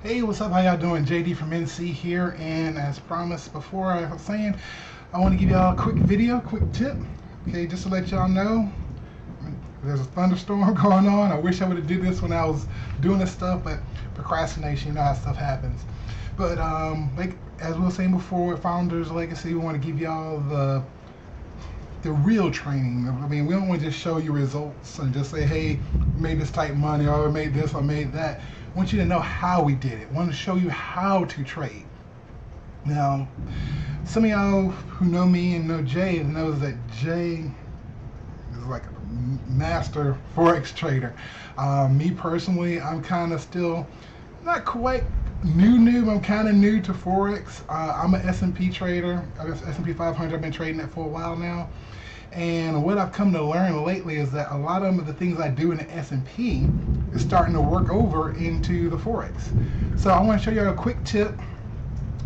Hey, what's up? How y'all doing? JD from NC here, and as promised before, I was saying I want to give y'all a quick video, quick tip. Okay, just to let y'all know, there's a thunderstorm going on. I wish I would have did this when I was doing this stuff, but procrastination, you know how stuff happens. But like as we were saying before, Founders Legacy, we want to give y'all the real training. I mean, we don't want to just show you results and just say, hey, we made this type of money, or I made this, or made that. I want you to know how we did it. I want to show you how to trade. Now, some of y'all who know me and know Jay knows that Jay is like a master Forex trader. Me personally, I'm kind of still not quite new, but I'm kind of new to Forex. I'm an S&P trader. S&P 500, I've been trading that for a while now. And what I've come to learn lately is that a lot of the things I do in the S&P is starting to work over into the Forex. So I want to show you a quick tip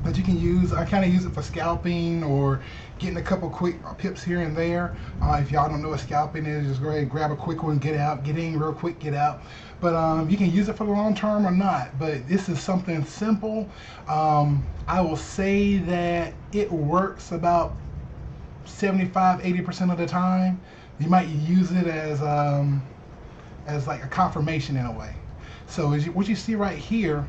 that you can use. I kind of use it for scalping or getting a couple quick pips here and there. If y'all don't know what scalping is, just go ahead and grab a quick one, get out, get in real quick, get out. But you can use it for the long term or not. But this is something simple. I will say that it works about 75-80% of the time. You might use it as like a confirmation in a way. So what you see right here,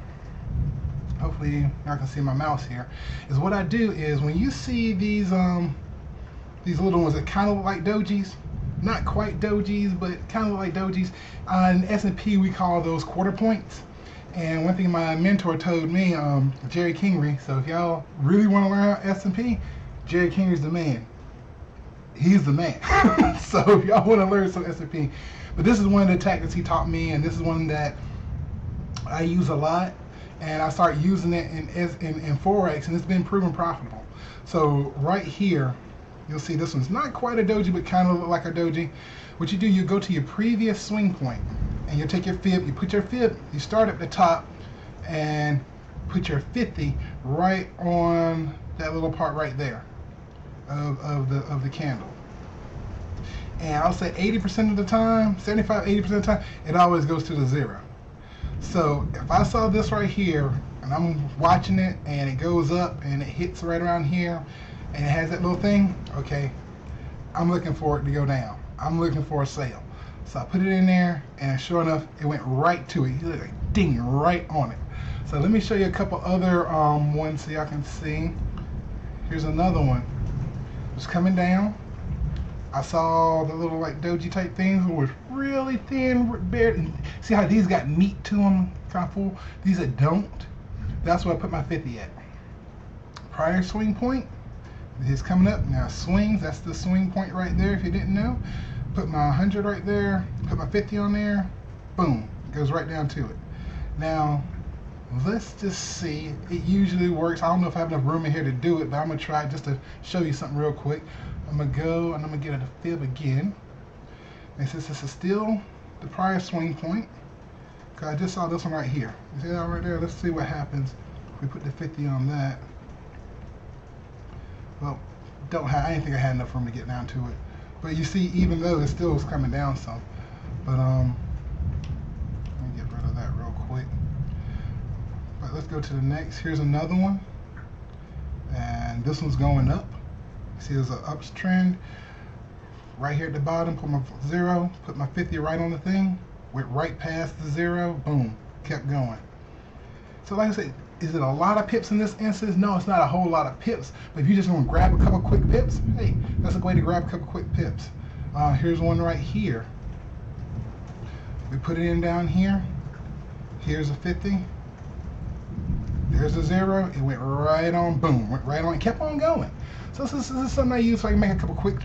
hopefully y'all can see my mouse here, is what I do is when you see these little ones that kind of look like dojis, not quite dojis, but kind of look like dojis. In S&P we call those quarter points. And one thing my mentor told me, Jerry Kingery, so if y'all really want to learn S&P, Jerry Kingery's the man. He's the man. So if y'all want to learn some S&P, but this is one of the tactics he taught me, and this is one that I use a lot, and I start using it in Forex, and it's been proven profitable. So right here, you'll see this one's not quite a doji, but kind of look like a doji. What you do, you go to your previous swing point, and you take your fib, you put your fib, you start at the top, and put your 50 right on that little part right there of the candle. And I'll say 80% of the time, 75-80% of the time, it always goes to the zero. So if I saw this right here and I'm watching it and it goes up and it hits right around here and it has that little thing, okay, I'm looking for it to go down. I'm looking for a sale. So I put it in there, and sure enough, it went right to it. You look like ding right on it. So let me show you a couple other ones so y'all can see. Here's another one. It's coming down. I saw the little like doji type things was really thin, bare. See how these got meat to them, kind of full. These that don't, that's where I put my 50 at. Prior swing point is coming up now. Swings, that's the swing point right there. If you didn't know, put my 100 right there. Put my 50 on there. Boom, it goes right down to it. Now let's just see. It usually works. I don't know if I have enough room in here to do it, but I'm gonna try just to show you something real quick. I'm gonna go and I'm gonna get a fib again. And since this is still the prior swing point, cause I just saw this one right here. You see that right there? Let's see what happens if we put the 50 on that. Well, I didn't think I had enough room to get down to it. But you see, even though it still is coming down some. But let me get rid of that real quick. But let's go to the next. Here's another one. And this one's going up. See, there's an uptrend right here at the bottom. Put my 0, put my 50 right on the thing, went right past the 0, boom, kept going. So like I said, is it a lot of pips in this instance? No, it's not a whole lot of pips, but if you just want to grab a couple quick pips, hey, that's a way to grab a couple quick pips. Here's one right here. We put it in down here. Here's a 50. There's a 0. It went right on, boom, went right on, kept on going. So this is something I use so I can make a couple quick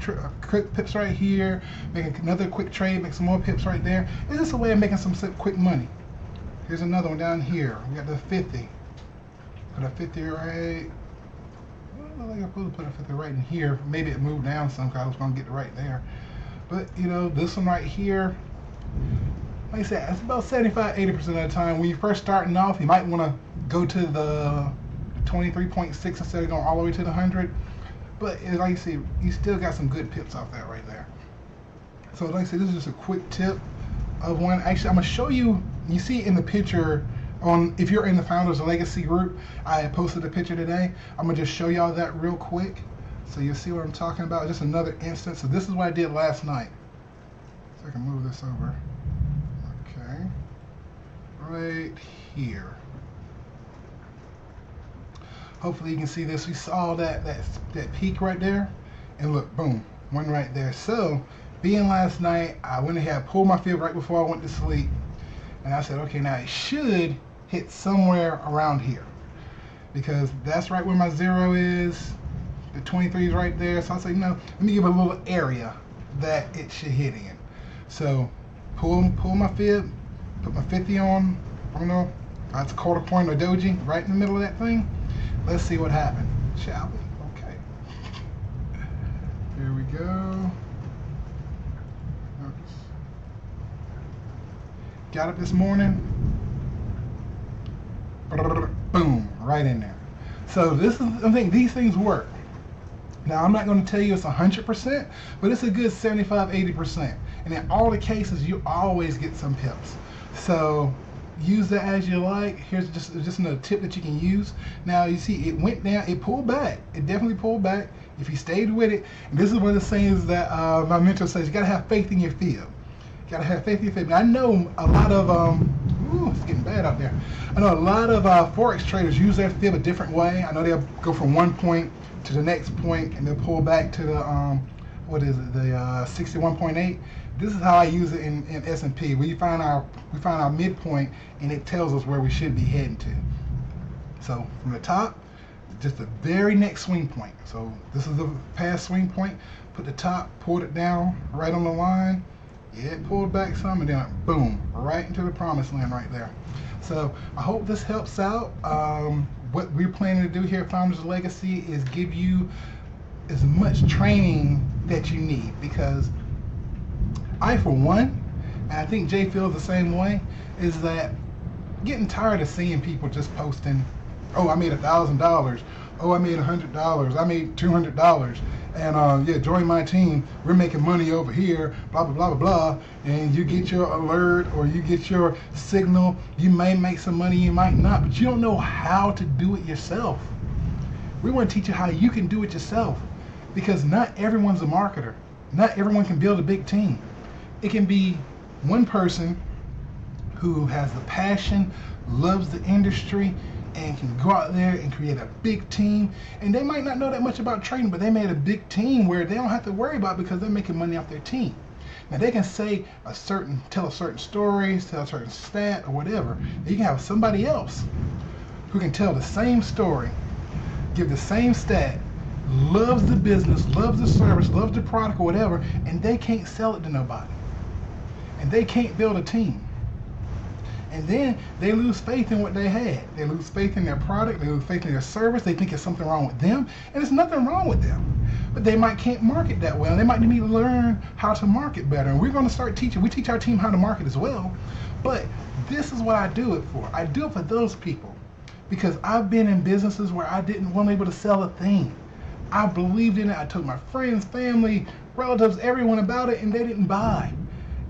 pips right here, make another quick trade, make some more pips right there. It's just a way of making some quick money. Here's another one down here. We got the 50. Put a 50 right. Well, I think I'm supposed to put a 50 right in here. Maybe it moved down some because I was going to get it right there. But, you know, this one right here, like I said, it's about 75-80% of the time. When you're first starting off, you might want to go to the 23.6 instead of going all the way to the 100. But like you see, you still got some good pips off that right there. So like I said, this is just a quick tip of one. Actually, I'm going to show you, you see in the picture if you're in the Founders Legacy group, I posted a picture today. I'm gonna just show y'all that real quick, so you'll see what I'm talking about. Just another instance. So this is what I did last night. So I can move this over. Okay, right here. Hopefully you can see this. We saw that peak right there, and look, boom, one right there. So being last night, I went ahead, pulled my fib right before I went to sleep, and I said, okay, now it should hit somewhere around here, because that's right where my 0 is. The 23 is right there. So I say, no, let me give it a little area that it should hit in. So pull my fib, put my 50 on, I don't know, that's a quarter point or doji right in the middle of that thing. Let's see what happened, shall we? Okay. Here we go. Oops. Got up this morning. Boom, right in there. So this is, I think these things work. Now I'm not going to tell you it's 100%, but it's a good 75-80%. And in all the cases, you always get some pips. So use that as you like. Here's just another tip that you can use. Now you see it went down, it pulled back. It definitely pulled back if you stayed with it. And this is one of the sayings that my mentor says, you gotta have faith in your fib. You gotta have faith in your fib. Now I know a lot of, it's getting bad out there. I know a lot of Forex traders use their fib a different way. I know they'll go from one point to the next point and they'll pull back to the, what is it, the 61.8. This is how I use it in S&P. We find our midpoint, and it tells us where we should be heading to. So from the top, just the very next swing point. So this is the past swing point. Put the top, pulled it down right on the line. Yeah, it pulled back some, and then boom, right into the promised land right there. So I hope this helps out. What we're planning to do here at Founders Legacy is give you as much training that you need, because I, for one, and I think Jay feels the same way, is that getting tired of seeing people just posting, oh, I made $1,000, oh, I made $100, I made $200, and yeah, join my team, we're making money over here, blah, blah, blah, blah, blah, and you get your alert or you get your signal, you may make some money, you might not, but you don't know how to do it yourself. We want to teach you how you can do it yourself, because not everyone's a marketer. Not everyone can build a big team. It can be one person who has the passion, loves the industry, and can go out there and create a big team. And they might not know that much about trading, but they made a big team where they don't have to worry about it because they're making money off their team. Now they can say tell a certain story, tell a certain stat or whatever. And you can have somebody else who can tell the same story, give the same stat, loves the business, loves the service, loves the product or whatever, and they can't sell it to nobody. And they can't build a team. And then they lose faith in what they had. They lose faith in their product, they lose faith in their service, they think there's something wrong with them, and there's nothing wrong with them. But they can't market that well, and they might need to learn how to market better. And we're going to start teaching. We teach our team how to market as well. But this is what I do it for. I do it for those people, because I've been in businesses where I wasn't able to sell a thing. I believed in it. I told my friends, family, relatives, everyone about it, and they didn't buy.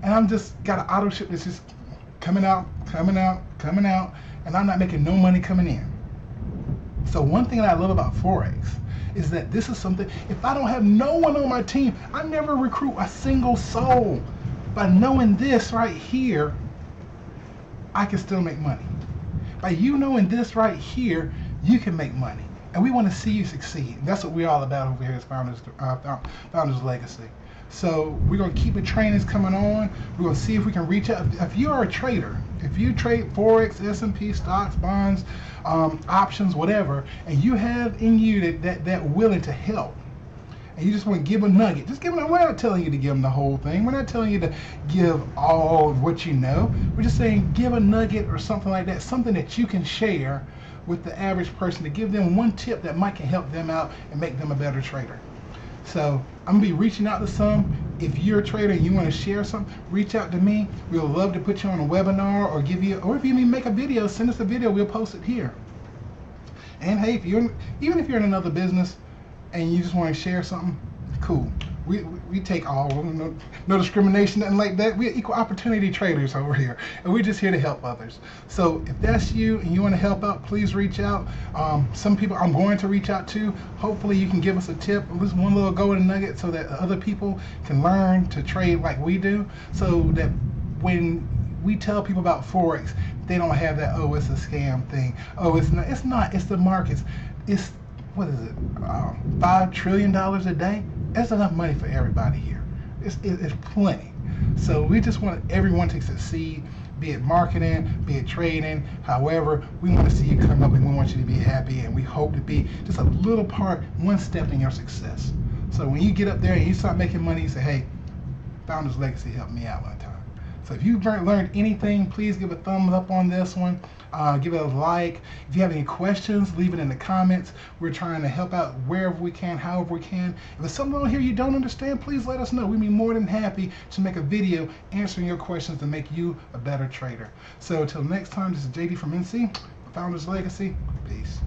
And I'm just got an auto ship that's just coming out, and I'm not making no money coming in. So one thing that I love about Forex is that this is something, if I don't have no one on my team, I never recruit a single soul. By knowing this right here, I can still make money. By you knowing this right here, you can make money. And we want to see you succeed. And that's what we're all about over here at Founders Legacy. So we're going to keep the trainings coming on. We're going to see if we can reach out. If you are a trader, if you trade Forex, S&P, stocks, bonds, options, whatever, and you have in you that willing to help, and you just want to give a nugget, just give them. We're not telling you to give them the whole thing. We're not telling you to give all of what you know. We're just saying give a nugget or something like that, something that you can share with the average person, to give them one tip that might can help them out and make them a better trader. So I'm gonna be reaching out to some. If you're a trader and you want to share something, reach out to me. We'll love to put you on a webinar or give you, or if you need to make a video, send us a video. We'll post it here. And hey, even if you're in another business and you just want to share something, cool. we take all, no discrimination, nothing like that. We're equal opportunity traders over here, and we're just here to help others. So if that's you and you want to help out, please reach out. Some people I'm going to reach out to. Hopefully you can give us a tip, at least one little golden nugget, so that other people can learn to trade like we do, so that when we tell people about Forex, they don't have that, oh, it's a scam thing. Oh, it's not, it's the markets. It's, what is it, $5 trillion a day? That's enough money for everybody here. It's plenty. So we just want everyone to succeed, be it marketing, be it trading. However, we want to see you come up, and we want you to be happy, and we hope to be just a little part, one step in your success. So when you get up there and you start making money, you say, hey, Founders Legacy helped me out one time. So if you've learned anything, please give a thumbs up on this one. Give it a like. If you have any questions, leave it in the comments. We're trying to help out wherever we can, however we can. If there's something on here you don't understand, please let us know. We'd be more than happy to make a video answering your questions to make you a better trader. So until next time, this is JD from NC, Founders Legacy. Peace.